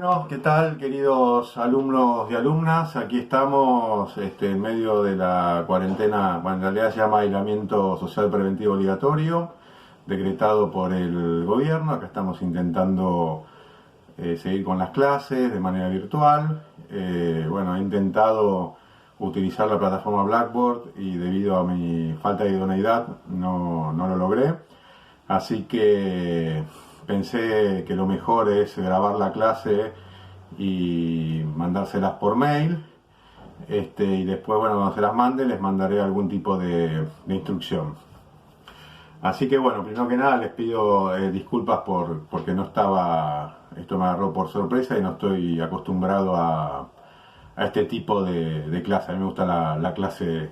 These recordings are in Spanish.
Bueno, ¿qué tal, queridos alumnos y alumnas? Aquí estamos en medio de la cuarentena, bueno, en realidad se llama aislamiento social preventivo obligatorio, decretado por el gobierno. Acá estamos intentando seguir con las clases de manera virtual. Bueno, he intentado utilizar la plataforma Blackboard y debido a mi falta de idoneidad no lo logré. Así que pensé que lo mejor es grabar la clase y mandárselas por mail. Y después, bueno, cuando se las mande, les mandaré algún tipo de instrucción. Así que, bueno, primero que nada les pido disculpas porque no estaba, esto me agarró por sorpresa y no estoy acostumbrado a este tipo de clase. A mí me gusta la clase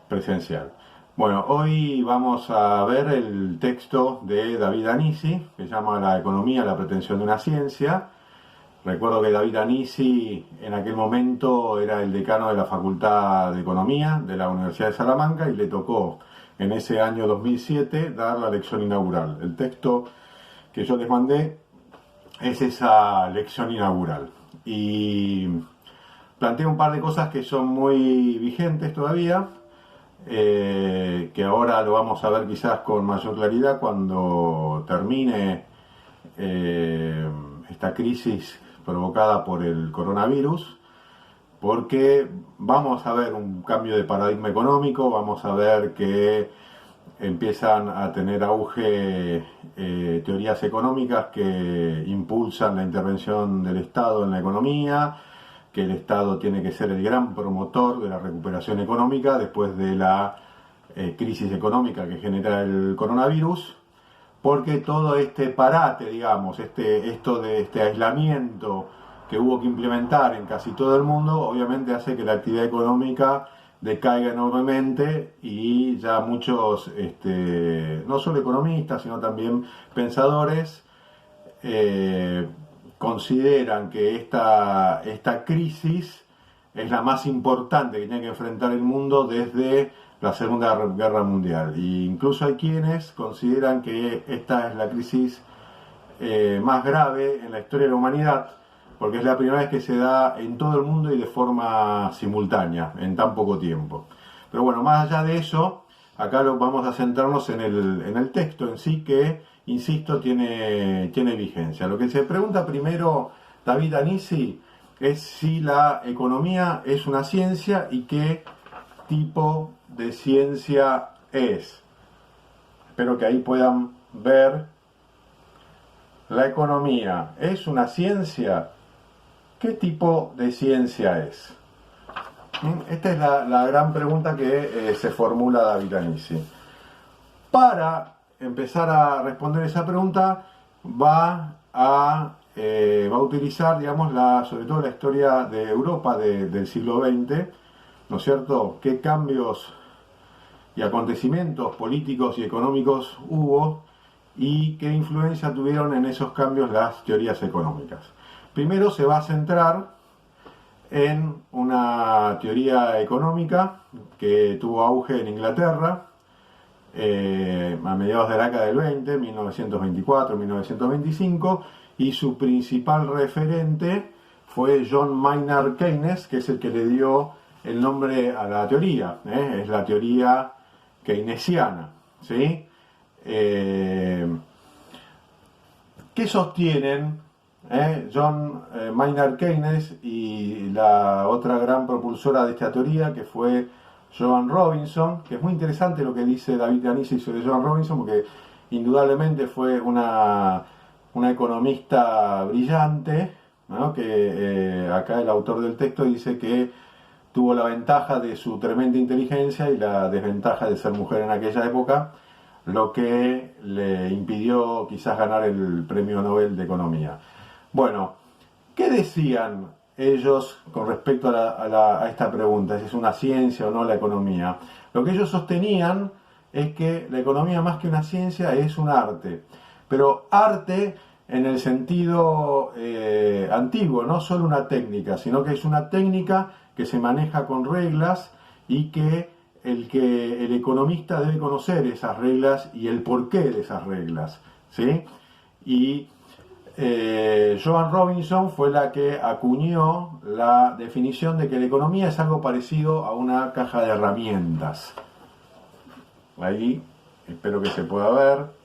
presencial. Bueno, hoy vamos a ver el texto de David Anisi, que se llama La economía, la pretensión de una ciencia. Recuerdo que David Anisi en aquel momento era el decano de la Facultad de Economía de la Universidad de Salamanca y le tocó en ese año 2007 dar la lección inaugural. El texto que yo les mandé es esa lección inaugural. Y plantea un par de cosas que son muy vigentes todavía, que ahora lo vamos a ver quizás con mayor claridad cuando termine esta crisis provocada por el coronavirus, porque vamos a ver un cambio de paradigma económico, vamos a ver que empiezan a tener auge teorías económicas que impulsan la intervención del Estado en la economía, que el Estado tiene que ser el gran promotor de la recuperación económica después de la crisis económica que genera el coronavirus, porque todo este parate, digamos, esto de este aislamiento que hubo que implementar en casi todo el mundo, obviamente hace que la actividad económica decaiga enormemente y ya muchos, no solo economistas, sino también pensadores, consideran que esta crisis es la más importante que tiene que enfrentar el mundo desde la Segunda Guerra Mundial. E incluso hay quienes consideran que esta es la crisis más grave en la historia de la humanidad, porque es la primera vez que se da en todo el mundo y de forma simultánea, en tan poco tiempo. Pero bueno, más allá de eso, acá vamos a centrarnos en el texto en sí, que, insisto, tiene vigencia. Lo que se pregunta primero David Anisi es si la economía es una ciencia y qué tipo de ciencia es. Espero que ahí puedan ver. La economía es una ciencia. ¿Qué tipo de ciencia es? Esta es la gran pregunta que se formula David Anisi. Para empezar a responder esa pregunta va a utilizar, digamos, sobre todo la historia de Europa del siglo XX, ¿no es cierto? ¿Qué cambios y acontecimientos políticos y económicos hubo y qué influencia tuvieron en esos cambios las teorías económicas? Primero se va a centrar en una teoría económica que tuvo auge en Inglaterra a mediados de la década del 20, 1924, 1925, y su principal referente fue John Maynard Keynes, que es el que le dio el nombre a la teoría, es la teoría keynesiana, ¿sí? ¿Qué sostienen John Maynard Keynes y la otra gran propulsora de esta teoría, que fue Joan Robinson? Que es muy interesante lo que dice David Anisi sobre Joan Robinson, porque indudablemente fue una economista brillante, ¿no? Que acá el autor del texto dice que tuvo la ventaja de su tremenda inteligencia y la desventaja de ser mujer en aquella época, lo que le impidió quizás ganar el premio Nobel de Economía. Bueno, ¿qué decían ellos con respecto a esta pregunta, si es una ciencia o no la economía? Lo que ellos sostenían es que la economía, más que una ciencia, es un arte, pero arte en el sentido antiguo, no solo una técnica, sino que es una técnica que se maneja con reglas y que el economista debe conocer esas reglas y el porqué de esas reglas, ¿sí? Y Joan Robinson fue la que acuñó la definición de que la economía es algo parecido a una caja de herramientas. Ahí, espero que se pueda ver.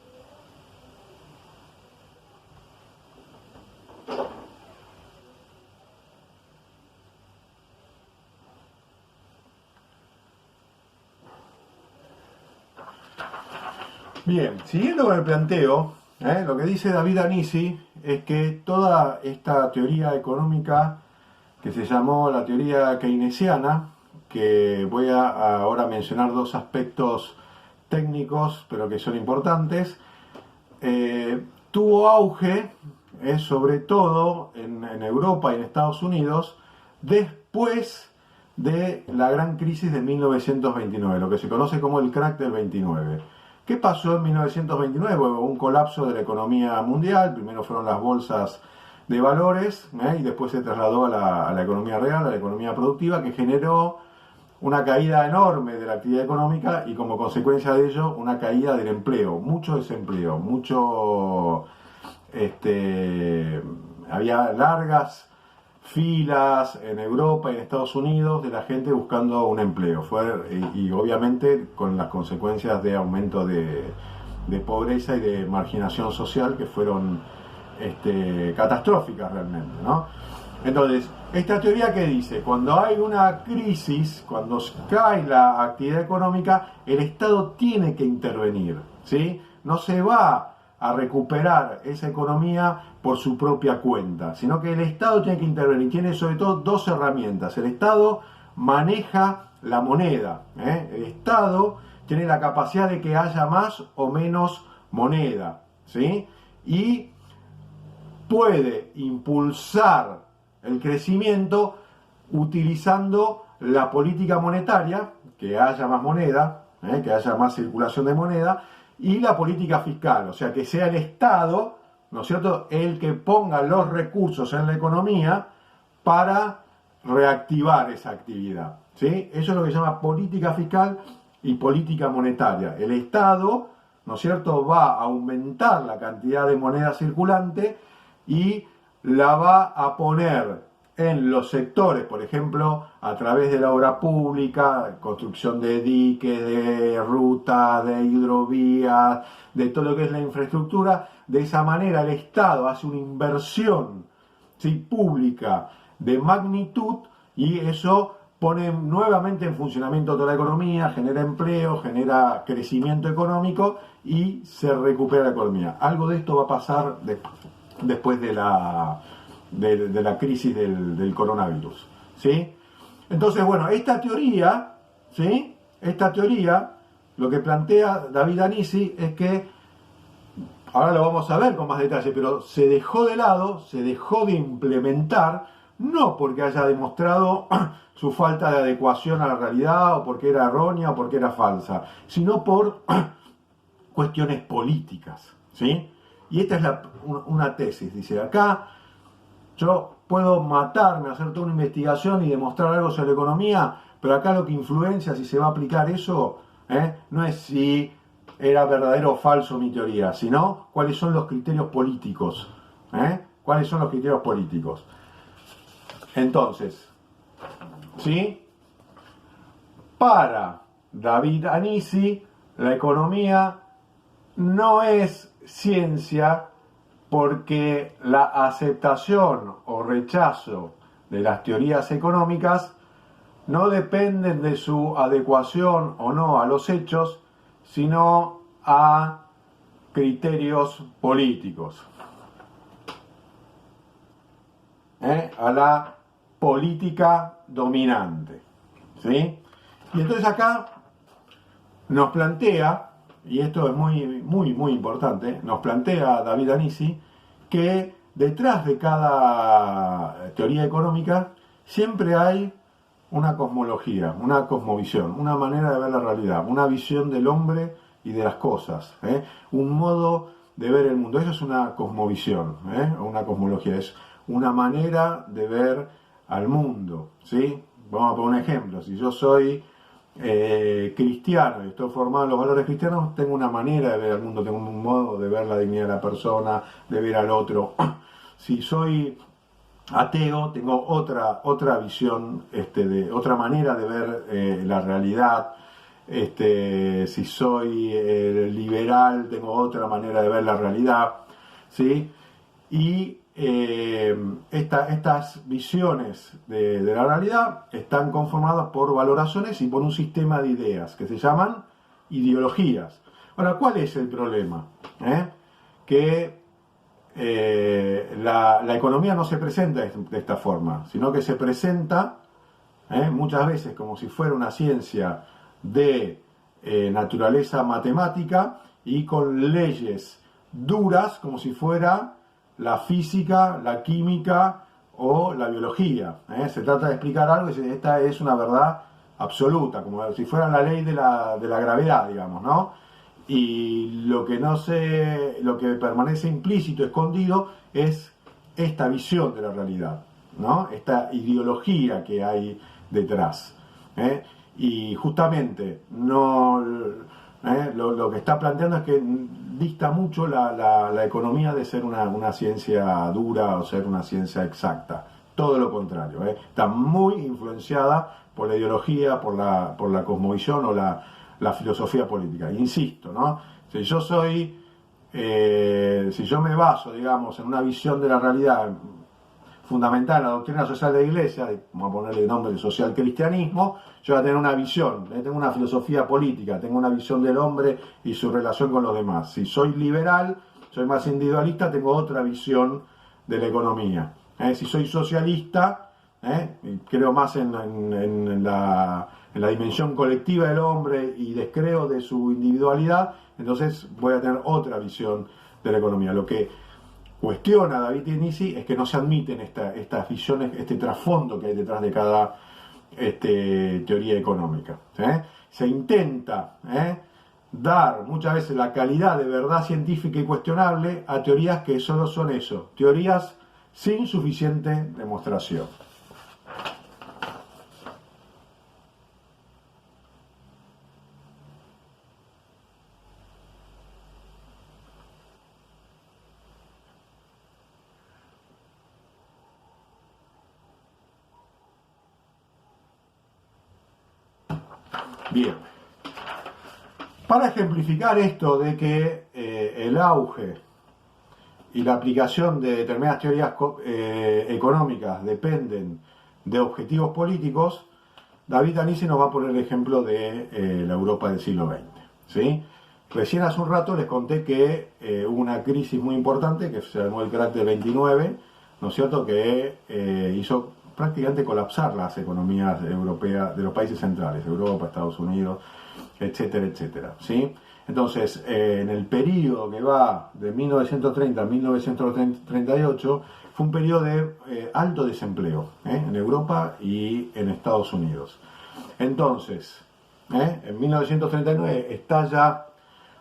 Bien, siguiendo con el planteo, lo que dice David Anisi es que toda esta teoría económica que se llamó la teoría keynesiana, que voy a ahora mencionar dos aspectos técnicos, pero que son importantes, tuvo auge, sobre todo en Europa y en Estados Unidos, después de la gran crisis de 1929, lo que se conoce como el crack del 29. ¿Qué pasó en 1929? Hubo un colapso de la economía mundial, primero fueron las bolsas de valores y después se trasladó a la economía real, a la economía productiva, que generó una caída enorme de la actividad económica y como consecuencia de ello una caída del empleo, mucho desempleo, había largas filas en Europa y en Estados Unidos de la gente buscando un empleo. Y obviamente con las consecuencias de aumento de pobreza y de marginación social que fueron catastróficas realmente, ¿no? Entonces, esta teoría que dice, cuando hay una crisis, cuando cae la actividad económica, el Estado tiene que intervenir, ¿sí? No se va a recuperar esa economía por su propia cuenta, sino que el Estado tiene que intervenir. Tiene sobre todo dos herramientas. El Estado maneja la moneda, El Estado tiene la capacidad de que haya más o menos moneda, ¿sí? Y puede impulsar el crecimiento utilizando la política monetaria, que haya más moneda, que haya más circulación de moneda, y la política fiscal, o sea, que sea el Estado, ¿no es cierto?, el que ponga los recursos en la economía para reactivar esa actividad, ¿sí? Eso es lo que se llama política fiscal y política monetaria. El Estado, ¿no es cierto?, va a aumentar la cantidad de moneda circulante y la va a poner en los sectores, por ejemplo, a través de la obra pública, construcción de diques, de rutas, de hidrovías, de todo lo que es la infraestructura. De esa manera el Estado hace una inversión, ¿sí?, pública de magnitud y eso pone nuevamente en funcionamiento toda la economía, genera empleo, genera crecimiento económico y se recupera la economía. Algo de esto va a pasar después de la crisis del coronavirus, ¿sí? Entonces, bueno, esta teoría, ¿sí?, lo que plantea David Anisi es que, ahora lo vamos a ver con más detalle, pero se dejó de lado, se dejó de implementar, no porque haya demostrado su falta de adecuación a la realidad, o porque era errónea, o porque era falsa, sino por cuestiones políticas, ¿sí? Y esta es una tesis, dice acá, yo puedo matarme, hacer toda una investigación y demostrar algo sobre la economía, pero acá lo que influencia si se va a aplicar eso, no es si era verdadero o falso mi teoría, sino cuáles son los criterios políticos. ¿Cuáles son los criterios políticos? Entonces, ¿sí?, para David Anisi, la economía no es ciencia porque la aceptación o rechazo de las teorías económicas no dependen de su adecuación o no a los hechos, sino a criterios políticos, a la política dominante, ¿sí? Y entonces acá nos plantea, y esto es muy, muy, muy importante, nos plantea David Anisi que detrás de cada teoría económica siempre hay una cosmología, una cosmovisión, una manera de ver la realidad, una visión del hombre y de las cosas, un modo de ver el mundo. Eso es una cosmovisión, una cosmología, es una manera de ver al mundo, ¿sí? Vamos a poner un ejemplo. Si yo soy cristiano y estoy formado en los valores cristianos, tengo una manera de ver al mundo, tengo un modo de ver la dignidad de la persona, de ver al otro. Si soy ateo, tengo otra visión, otra manera de ver la realidad. Si soy liberal, tengo otra manera de ver la realidad, ¿sí? Y estas visiones de la realidad están conformadas por valoraciones y por un sistema de ideas que se llaman ideologías. Ahora, ¿cuál es el problema? Que la economía no se presenta de esta forma, sino que se presenta muchas veces como si fuera una ciencia de naturaleza matemática y con leyes duras como si fuera la física, la química o la biología. Se trata de explicar algo y esta es una verdad absoluta, como si fuera la ley de la gravedad, digamos, ¿no? Y lo que permanece implícito, escondido, es esta visión de la realidad, ¿no? Esta ideología que hay detrás. Y justamente lo que está planteando es que dista mucho la economía de ser una ciencia dura o ser una ciencia exacta. Todo lo contrario. Está muy influenciada por la ideología, por la cosmovisión o la filosofía política. Insisto, ¿no? Si yo me baso, digamos, en una visión de la realidad fundamental en la doctrina social de la Iglesia, vamos a ponerle el nombre de social cristianismo, yo voy a tener una visión, tengo una filosofía política, tengo una visión del hombre y su relación con los demás. Si soy liberal, soy más individualista, tengo otra visión de la economía. Si soy socialista, creo más en la dimensión colectiva del hombre y descreo de su individualidad, entonces voy a tener otra visión de la economía. Lo que cuestiona David Dionisi es que no se admiten estas visiones, este trasfondo que hay detrás de cada teoría económica. Se intenta dar muchas veces la calidad de verdad científica incuestionable a teorías que solo son eso, teorías sin suficiente demostración. Bien, para ejemplificar esto de que el auge y la aplicación de determinadas teorías económicas dependen de objetivos políticos, David Dionisi nos va a poner el ejemplo de la Europa del siglo XX. ¿Sí? Recién hace un rato les conté que hubo una crisis muy importante que se llamó el crack del 29, ¿no es cierto?, que hizo prácticamente colapsar las economías europeas de los países centrales, Europa, Estados Unidos, etcétera, etcétera. ¿Sí? Entonces, en el periodo que va de 1930 a 1938, fue un periodo de alto desempleo en Europa y en Estados Unidos. Entonces, en 1939 estalla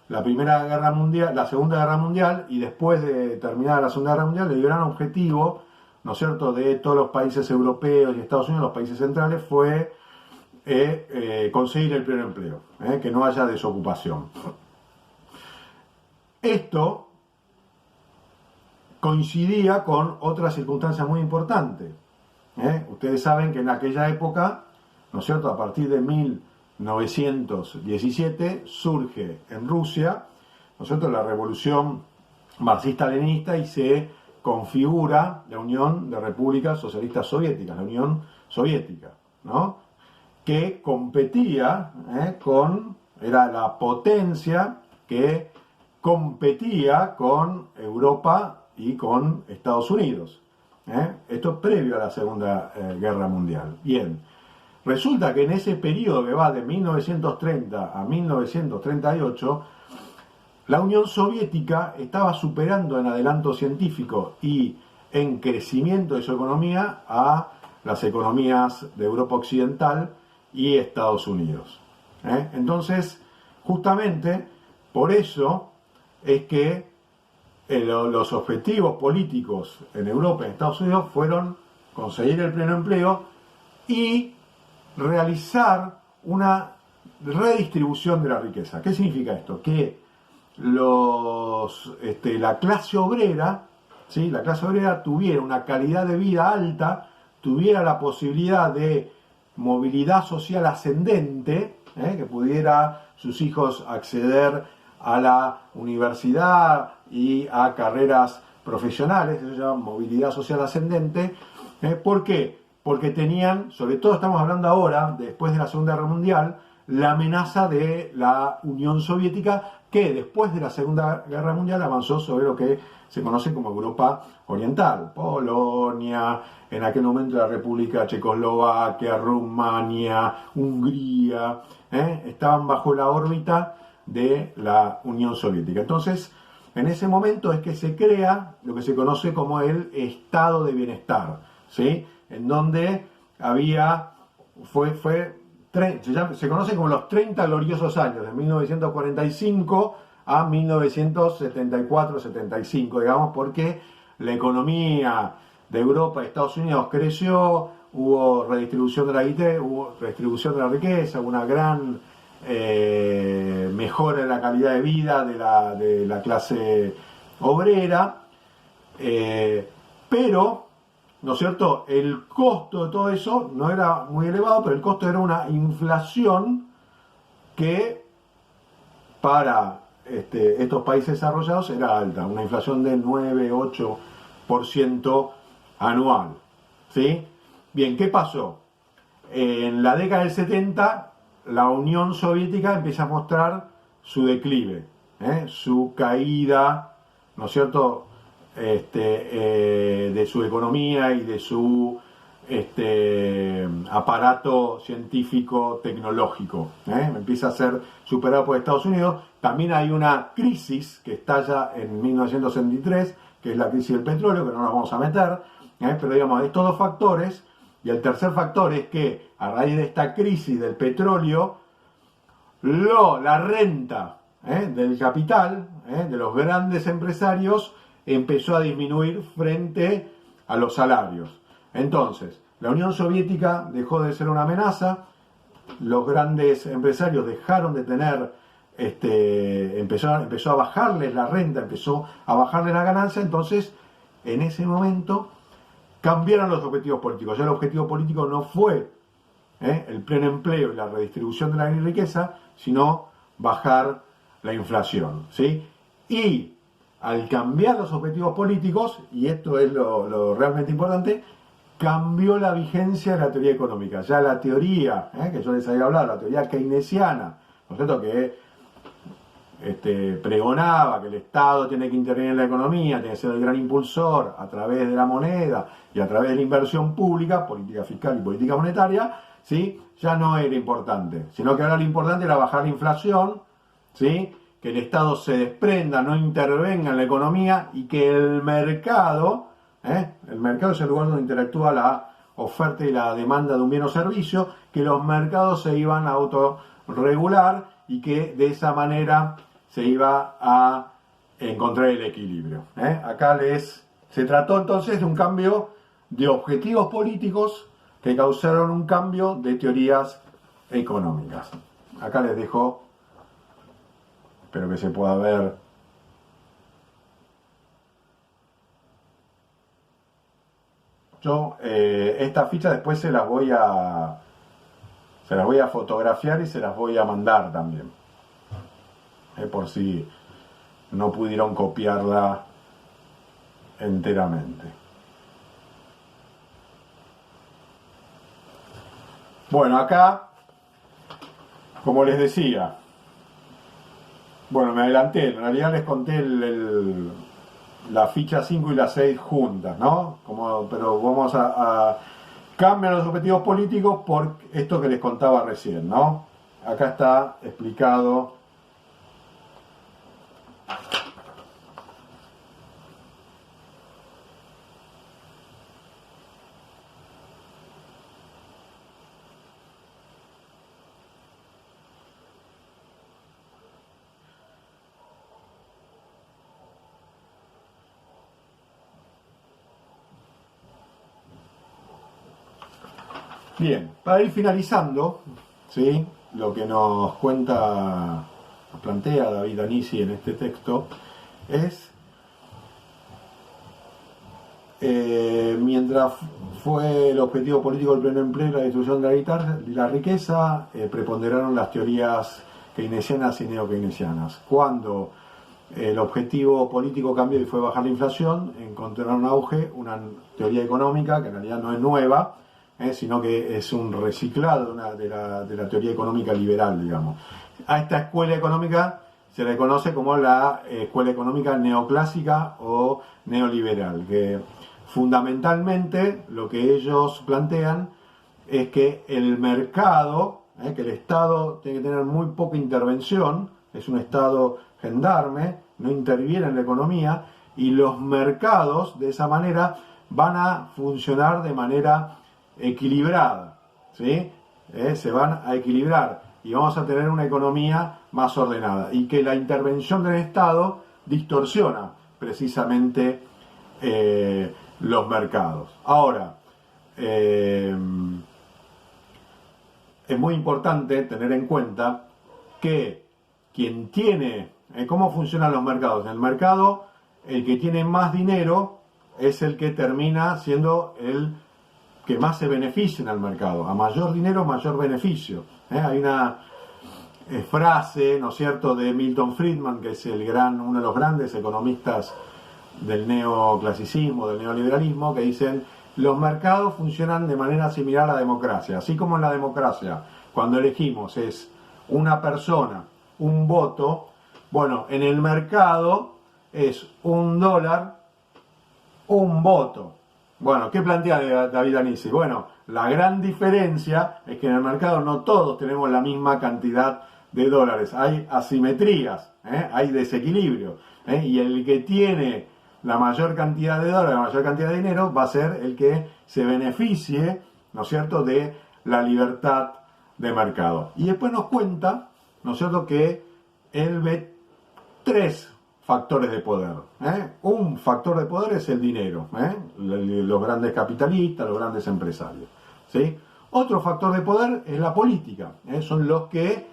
la Primera Guerra Mundial, la Segunda Guerra Mundial, y después de terminar la Segunda Guerra Mundial, el gran objetivo, ¿no es cierto?, de todos los países europeos y Estados Unidos, los países centrales, fue conseguir el pleno empleo, que no haya desocupación. Esto coincidía con otra circunstancia muy importante. Ustedes saben que en aquella época, ¿no es cierto?, a partir de 1917 surge en Rusia, ¿no es cierto?, la revolución marxista-leninista y se configura la Unión de Repúblicas Socialistas Soviéticas, la Unión Soviética, ¿no?, que competía era la potencia que competía con Europa y con Estados Unidos. Esto es previo a la Segunda Guerra Mundial. Bien, resulta que en ese periodo que va de 1930 a 1938, la Unión Soviética estaba superando en adelanto científico y en crecimiento de su economía a las economías de Europa Occidental y Estados Unidos. Entonces, justamente por eso es que los objetivos políticos en Europa y en Estados Unidos fueron conseguir el pleno empleo y realizar una redistribución de la riqueza. ¿Qué significa esto? Que la clase obrera ¿sí? La clase obrera tuviera una calidad de vida alta, tuviera la posibilidad de movilidad social ascendente, que pudiera sus hijos acceder a la universidad y a carreras profesionales, eso se llama movilidad social ascendente. ¿Por qué? Porque tenían, sobre todo estamos hablando ahora, después de la Segunda Guerra Mundial, la amenaza de la Unión Soviética, que después de la Segunda Guerra Mundial avanzó sobre lo que se conoce como Europa Oriental, Polonia, en aquel momento la República Checoslovaquia, Rumania, Hungría, estaban bajo la órbita de la Unión Soviética. Entonces, en ese momento es que se crea lo que se conoce como el estado de bienestar, ¿sí? En donde había, se conoce como los 30 gloriosos años, de 1945 a 1974-75, digamos, porque la economía de Europa y Estados Unidos creció, hubo redistribución de la hubo redistribución de la riqueza, una gran mejora en la calidad de vida de la clase obrera, pero, ¿no es cierto?, el costo de todo eso no era muy elevado, pero el costo era una inflación que para estos países desarrollados era alta, una inflación del 9-8% anual, ¿sí? Bien, ¿qué pasó? En la década del 70, la Unión Soviética empieza a mostrar su declive, su caída, ¿no es cierto?, de su economía y de su aparato científico tecnológico, empieza a ser superado por Estados Unidos. También hay una crisis que estalla en 1963, que es la crisis del petróleo, que no nos vamos a meter, pero digamos, estos dos factores, y el tercer factor es que a raíz de esta crisis del petróleo, la renta del capital, de los grandes empresarios, empezó a disminuir frente a los salarios. Entonces, la Unión Soviética dejó de ser una amenaza, los grandes empresarios dejaron de tener, empezó a bajarles la renta, empezó a bajarles la ganancia, entonces, en ese momento, cambiaron los objetivos políticos. Ya el objetivo político no fue el pleno empleo y la redistribución de la riqueza, sino bajar la inflación, ¿sí? Y al cambiar los objetivos políticos, y esto es lo realmente importante, cambió la vigencia de la teoría económica. Ya la teoría, que yo les había hablado, la teoría keynesiana, ¿no es cierto?, que pregonaba que el Estado tiene que intervenir en la economía, tiene que ser el gran impulsor a través de la moneda y a través de la inversión pública, política fiscal y política monetaria, ¿sí?, ya no era importante, sino que ahora lo importante era bajar la inflación, ¿sí?, que el Estado se desprenda, no intervenga en la economía y que el mercado es el lugar donde interactúa la oferta y la demanda de un bien o servicio, que los mercados se iban a autorregular y que de esa manera se iba a encontrar el equilibrio. Acá se trató entonces de un cambio de objetivos políticos que causaron un cambio de teorías económicas. Acá les dejo, espero que se pueda ver. Yo esta ficha después se las voy a fotografiar y se las voy a mandar también, por si no pudieron copiarla enteramente. Bueno, acá, como les decía, bueno, me adelanté, en realidad les conté la ficha 5 y la 6 juntas, ¿no? Pero vamos a cambiar los objetivos políticos por esto que les contaba recién, ¿no? Acá está explicado. Bien, para ir finalizando, ¿sí?, lo que nos plantea David Danisi en este texto es mientras fue el objetivo político del pleno empleo y la distribución de la riqueza, preponderaron las teorías keynesianas y neokeynesianas. Cuando el objetivo político cambió y fue bajar la inflación, encontraron auge una teoría económica que en realidad no es nueva, sino que es un reciclado de la teoría económica liberal, digamos. A esta escuela económica se le conoce como la escuela económica neoclásica o neoliberal, que fundamentalmente lo que ellos plantean es que el mercado, que el Estado tiene que tener muy poca intervención, es un Estado gendarme, no interviene en la economía, y los mercados de esa manera van a funcionar de manera equilibrada, ¿sí? Se van a equilibrar y vamos a tener una economía más ordenada, y que la intervención del Estado distorsiona precisamente los mercados. Ahora, es muy importante tener en cuenta que quien tiene, ¿cómo funcionan los mercados? En el mercado, el que tiene más dinero es el que termina siendo el que más se beneficia en el mercado. A mayor dinero, mayor beneficio. Hay una frase, ¿no es cierto?, de Milton Friedman, que es uno de los grandes economistas del neoclasicismo, del neoliberalismo, que dicen: los mercados funcionan de manera similar a la democracia. Así como en la democracia, cuando elegimos es una persona, un voto, bueno, en el mercado es $1, un voto. Bueno, ¿qué plantea David Anisi? Bueno, la gran diferencia es que en el mercado no todos tenemos la misma cantidad de dólares. Hay asimetrías, hay desequilibrio. Y el que tiene la mayor cantidad de dólares, la mayor cantidad de dinero, va a ser el que se beneficie, ¿no es cierto?, de la libertad de mercado. Y después nos cuenta, ¿no es cierto?, que él ve 3 factores de poder. Un factor de poder es el dinero, los grandes capitalistas, los grandes empresarios, ¿sí? Otro factor de poder es la política, son los que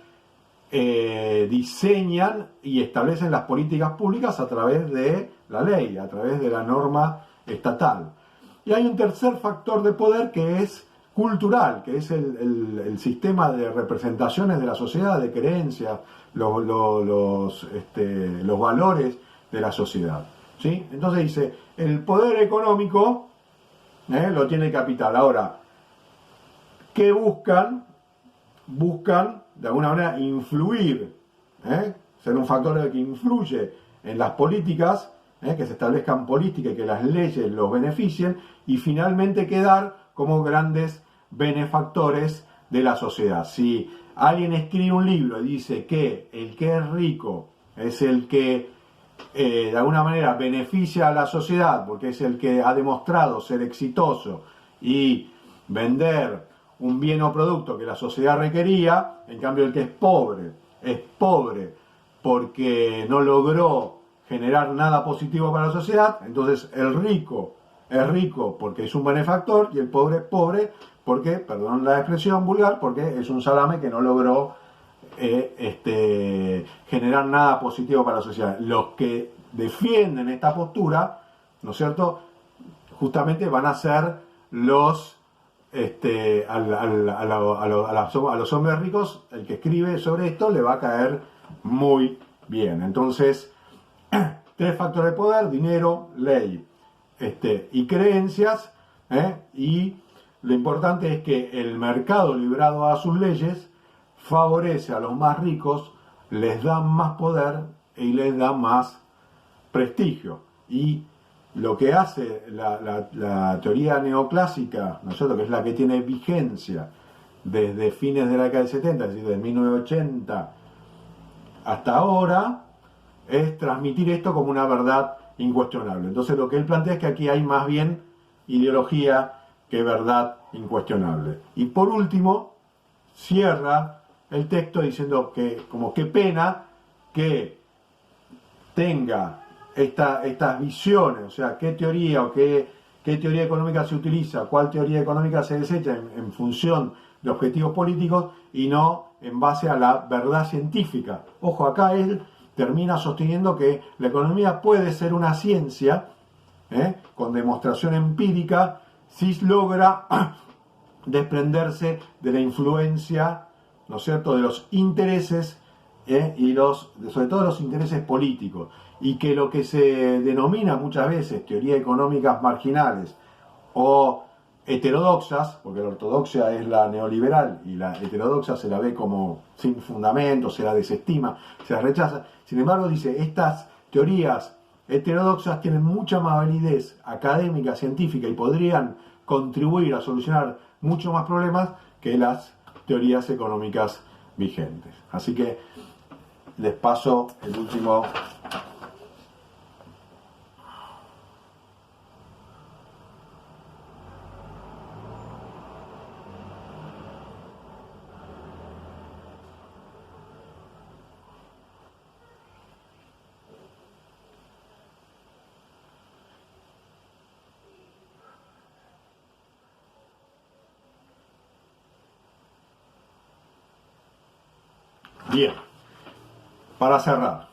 diseñan y establecen las políticas públicas a través de la ley, a través de la norma estatal. Y hay un tercer factor de poder que es cultural, que es el sistema de representaciones de la sociedad, de creencias, los valores de la sociedad, ¿sí? Entonces dice, el poder económico lo tiene el capital. Ahora, ¿qué buscan? Buscan, de alguna manera, influir, ser un factor que influye en las políticas, que se establezcan políticas y que las leyes los beneficien, y finalmente quedar como grandes benefactores de la sociedad. Si alguien escribe un libro y dice que el que es rico es el que de alguna manera beneficia a la sociedad, porque es el que ha demostrado ser exitoso y vender un bien o producto que la sociedad requería, en cambio el que es pobre porque no logró generar nada positivo para la sociedad, entonces el rico es rico porque es un benefactor y el pobre es pobre porque, perdón la expresión vulgar, porque es un salame que no logró generar nada positivo para la sociedad. Los que defienden esta postura, ¿no es cierto?, justamente van a ser los a los hombres ricos. El que escribe sobre esto le va a caer muy bien. Entonces, 3 factores de poder: dinero, ley y creencias, y lo importante es que el mercado, librado a sus leyes, favorece a los más ricos, les da más poder y les da más prestigio. Y lo que hace la teoría neoclásica, ¿no es cierto?, que es la que tiene vigencia desde fines de la década del 70, es decir, desde 1980 hasta ahora, es transmitir esto como una verdad incuestionable. Entonces lo que él plantea es que aquí hay más bien ideología que verdad incuestionable. Y por último, cierra el texto diciendo que, como qué pena que tenga estas visiones, o sea, qué teoría o qué teoría económica se utiliza, cuál teoría económica se desecha en función de objetivos políticos y no en base a la verdad científica. Ojo, acá él termina sosteniendo que la economía puede ser una ciencia, con demostración empírica, sí logra desprenderse de la influencia, ¿no es cierto?, de los intereses y sobre todo los intereses políticos, y que lo que se denomina muchas veces teorías económicas marginales o heterodoxas, porque la ortodoxia es la neoliberal y la heterodoxa se la ve como sin fundamento, se la desestima, se la rechaza. Sin embargo, dice, estas teorías heterodoxas tienen mucha más validez académica, científica, y podrían contribuir a solucionar muchos más problemas que las teorías económicas vigentes. Así que les paso el último. Bien, para cerrar,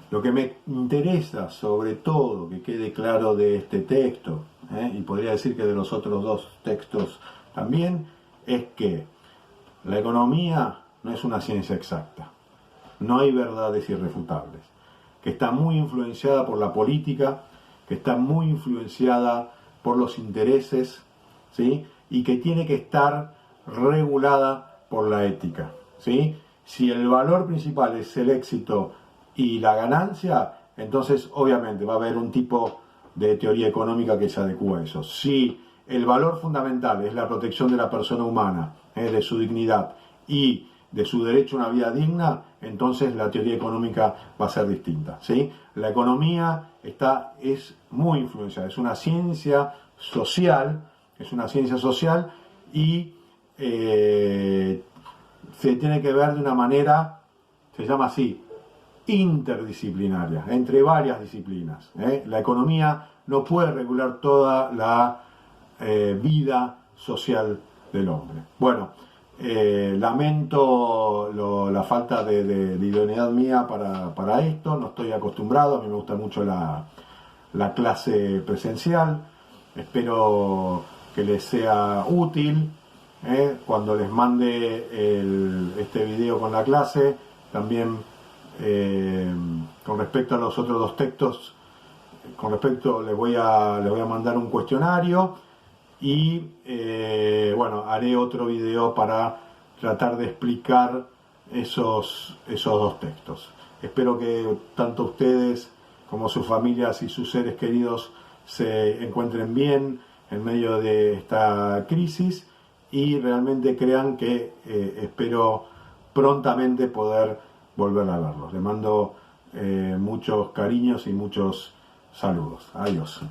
lo que me interesa sobre todo que quede claro de este texto, y podría decir que de los otros dos textos también, es que la economía no es una ciencia exacta, no hay verdades irrefutables, que está muy influenciada por la política, que está muy influenciada por los intereses, ¿sí?, y que tiene que estar regulada por la ética, ¿sí? Si el valor principal es el éxito y la ganancia, entonces obviamente va a haber un tipo de teoría económica que se adecúa a eso. Si el valor fundamental es la protección de la persona humana, de su dignidad y de su derecho a una vida digna, entonces la teoría económica va a ser distinta, ¿sí? La economía es muy influenciada, es una ciencia social, y se tiene que ver de una manera, se llama así, interdisciplinaria, entre varias disciplinas. La economía no puede regular toda la vida social del hombre. Bueno, lamento la falta de idoneidad mía para esto, no estoy acostumbrado, a mí me gusta mucho la clase presencial, espero que les sea útil. Cuando les mande este video con la clase, también con respecto a los otros dos textos, les voy a mandar un cuestionario y bueno, haré otro video para tratar de explicar esos dos textos. Espero que tanto ustedes como sus familias y sus seres queridos se encuentren bien en medio de esta crisis y realmente crean que espero prontamente poder volver a verlos. Les mando muchos cariños y muchos saludos. Adiós.